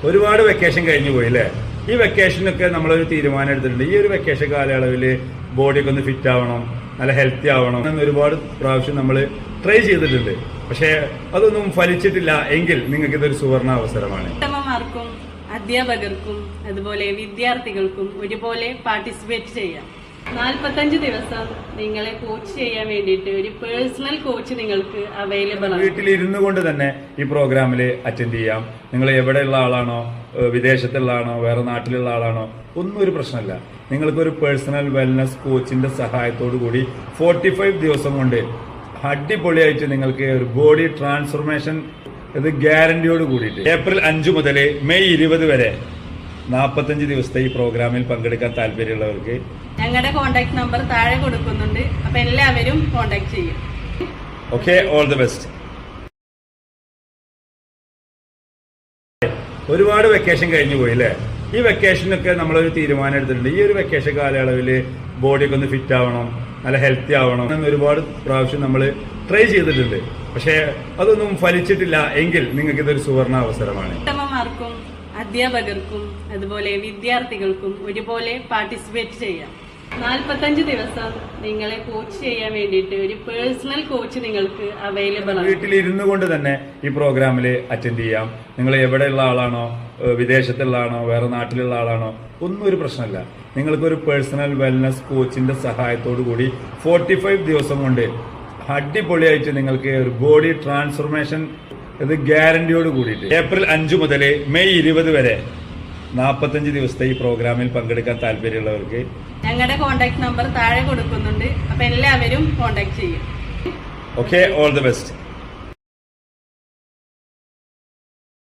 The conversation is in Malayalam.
ഒരുപാട് വെക്കേഷൻ കഴിഞ്ഞു പോയില്ലേ? ഈ വെക്കേഷനൊക്കെ നമ്മളൊരു തീരുമാനം എടുത്തിട്ടുണ്ട്. ഈ ഒരു വെക്കേഷൻ കാലയളവിൽ ബോഡിയൊക്കെ ഒന്ന് ഫിറ്റ് ആവണം, നല്ല ഹെൽത്തി ആവണം എന്ന് ഒരുപാട് പ്രാവശ്യം നമ്മൾ ട്രൈ ചെയ്തിട്ടുണ്ട്. പക്ഷേ അതൊന്നും ഫലിച്ചിട്ടില്ല എങ്കിൽ നിങ്ങൾക്ക് ഇതൊരു സുവർണ അവസരമാണ്. വീട്ടമ്മമാർക്കും അധ്യാപകർക്കും അതുപോലെ വിദ്യാർത്ഥികൾക്കും ഒരുപോലെ പാർട്ടിസിപ്പേറ്റ് ചെയ്യാം. 45 ദിവസം നിങ്ങളെ കോച്ച് ചെയ്യാൻ വേണ്ടിയിട്ട് ഒരു പേഴ്സണൽ കോച്ച് നിങ്ങൾക്ക് അവൈലബിൾ ആണ്. വീട്ടിലിരുന്നു കൊണ്ട് തന്നെ ഈ പ്രോഗ്രാമിൽ അറ്റൻഡ് ചെയ്യാം. നിങ്ങൾ എവിടെയുള്ള ആളാണോ, വിദേശത്തുള്ള ആളാണോ, വേറെ നാട്ടിലുള്ള ആളാണോ, ഒന്നും ഒരു പ്രശ്നമല്ല. നിങ്ങൾക്കൊരു പേഴ്സണൽ വെൽനസ് കോച്ചിന്റെ സഹായത്തോടു കൂടി 45 ദിവസം കൊണ്ട് അടിപൊളിയായിട്ട് നിങ്ങൾക്ക് ഒരു ബോഡി ട്രാൻസ്ഫോർമേഷൻ ഇത് ഗ്യാരണ്ടിയോട് കൂടിയിട്ട് ഏപ്രിൽ 5 മുതൽ മെയ് 20 വരെ 45 ദിവസത്തെ ഈ പ്രോഗ്രാമിൽ പങ്കെടുക്കാൻ താല്പര്യമുള്ളവർക്ക് ഞങ്ങളുടെ കോൺടാക്ട് നമ്പർ താഴെ കൊടുക്കുന്നുണ്ട്. അപ്പൊ എല്ലാവരും കോൺടാക്ട് ചെയ്യും. Okay, all the best. ഒരുപാട് വെക്കേഷൻ കഴിഞ്ഞു പോയില്ലേ? ഈ വെക്കേഷനൊക്കെ നമ്മളൊരു തീരുമാനം എടുത്തിട്ടുണ്ട്. ഈ ഒരു വെക്കേഷൻ കാലയളവിൽ ബോഡിയൊക്കെ ഒന്ന് ഫിറ്റ് ആവണം, നല്ല ഹെൽത്തി ആവണം എന്ന് ഒരുപാട് പ്രാവശ്യം നമ്മൾ ട്രൈ ചെയ്തിട്ടുണ്ട്. പക്ഷേ അതൊന്നും ഫലിച്ചിട്ടില്ല എങ്കിൽ നിങ്ങൾക്ക് ഇതൊരു സുവർണ അവസരമാണ്. വീട്ടമ്മമാർക്കും അധ്യാപകർക്കും അതുപോലെ വിദ്യാർത്ഥികൾക്കും ഒരുപോലെ പാർട്ടിസിപ്പേറ്റ് ചെയ്യാം. 45 ദിവസം നിങ്ങളെ കോച്ച് ചെയ്യാൻ വേണ്ടിയിട്ട് ഒരു പേഴ്സണൽ കോച്ച് നിങ്ങൾക്ക് അവൈലബിൾ ആണ്. വീട്ടിലിരുന്നു കൊണ്ട് തന്നെ ഈ പ്രോഗ്രാമിൽ അറ്റൻഡ് ചെയ്യാം. നിങ്ങൾ എവിടെയുള്ള ആളാണോ, വിദേശത്തുള്ള ആളാണോ, വേറെ നാട്ടിലുള്ള ആളാണോ, ഒന്നും ഒരു പ്രശ്നമല്ല. നിങ്ങൾക്കൊരു പേഴ്സണൽ വെൽനസ് കോച്ചിന്റെ സഹായത്തോടു കൂടി 45 ദിവസം കൊണ്ട് അടിപൊളിയായിട്ട് നിങ്ങൾക്ക് ഒരു ബോഡി ട്രാൻസ്ഫോർമേഷൻ ഇത് ഗ്യാരണ്ടിയോട് കൂടിയിട്ട് ഏപ്രിൽ 5 മുതൽ മെയ് 20 വരെ 45 ദിവസത്തെ ഈ പ്രോഗ്രാമിൽ പങ്കെടുക്കാൻ താല്പര്യമുള്ളവർക്ക് ഞങ്ങളുടെ കോൺടാക്ട് നമ്പർ താഴെ കൊടുക്കുന്നുണ്ട്. അപ്പൊ എല്ലാവരും കോൺടാക്ട് ചെയ്യും. Okay, all the best.